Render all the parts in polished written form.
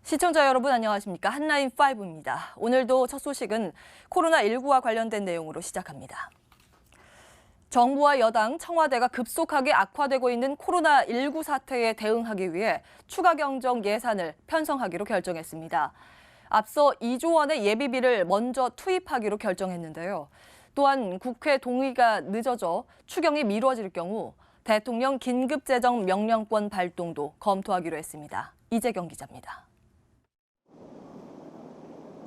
시청자 여러분 안녕하십니까? 한라인5입니다. 오늘도 첫 소식은 코로나19와 관련된 내용으로 시작합니다. 정부와 여당, 청와대가 급속하게 악화되고 있는 코로나19 사태에 대응하기 위해 추가 경정 예산을 편성하기로 결정했습니다. 앞서 2조 원의 예비비를 먼저 투입하기로 결정했는데요. 또한 국회 동의가 늦어져 추경이 미뤄질 경우 대통령 긴급재정명령권 발동도 검토하기로 했습니다. 이재경 기자입니다.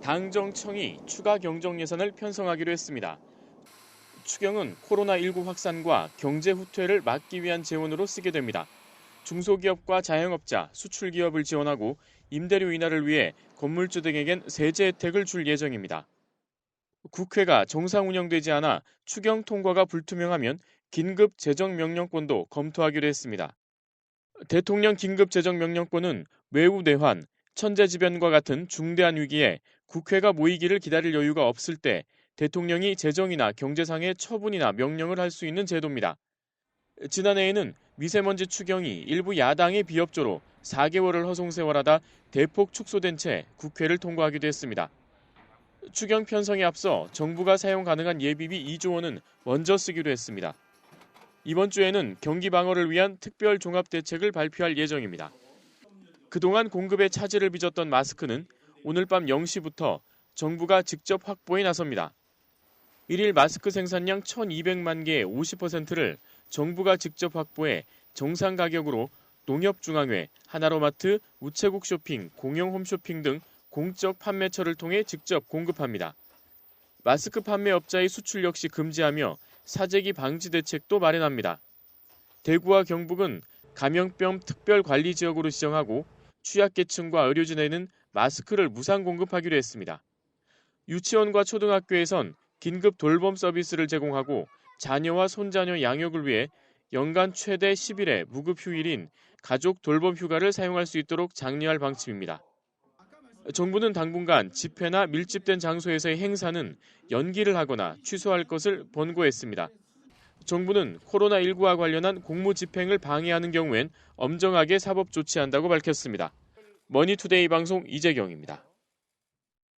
당정청이 추가 경정 예산을 편성하기로 했습니다. 추경은 코로나19 확산과 경제 후퇴를 막기 위한 재원으로 쓰게 됩니다. 중소기업과 자영업자, 수출기업을 지원하고 임대료 인하를 위해 건물주 등에겐 세제 혜택을 줄 예정입니다. 국회가 정상 운영되지 않아 추경 통과가 불투명하면 긴급 재정명령권도 검토하기로 했습니다. 대통령 긴급 재정명령권은 외우 내환, 천재지변과 같은 중대한 위기에 국회가 모이기를 기다릴 여유가 없을 때 대통령이 재정이나 경제상의 처분이나 명령을 할 수 있는 제도입니다. 지난해에는 미세먼지 추경이 일부 야당의 비협조로 4개월을 허송세월하다 대폭 축소된 채 국회를 통과하기도 했습니다. 추경 편성에 앞서 정부가 사용 가능한 예비비 2조 원은 먼저 쓰기로 했습니다. 이번 주에는 경기 방어를 위한 특별 종합대책을 발표할 예정입니다. 그동안 공급에 차질을 빚었던 마스크는 오늘 밤 0시부터 정부가 직접 확보에 나섭니다. 1일 마스크 생산량 1,200만 개의 50%를 정부가 직접 확보해 정상 가격으로 농협중앙회, 하나로마트, 우체국 쇼핑, 공영 홈쇼핑 등 공적 판매처를 통해 직접 공급합니다. 마스크 판매업자의 수출 역시 금지하며 사재기 방지 대책도 마련합니다. 대구와 경북은 감염병 특별관리지역으로 지정하고 취약계층과 의료진에는 마스크를 무상 공급하기로 했습니다. 유치원과 초등학교에선 긴급 돌봄 서비스를 제공하고 자녀와 손자녀 양육을 위해 연간 최대 10일의 무급 휴일인 가족 돌봄 휴가를 사용할 수 있도록 장려할 방침입니다. 정부는 당분간 집회나 밀집된 장소에서의 행사는 연기를 하거나 취소할 것을 권고했습니다. 정부는 코로나19와 관련한 공무집행을 방해하는 경우엔 엄정하게 사법 조치한다고 밝혔습니다. 머니투데이 방송 이재경입니다.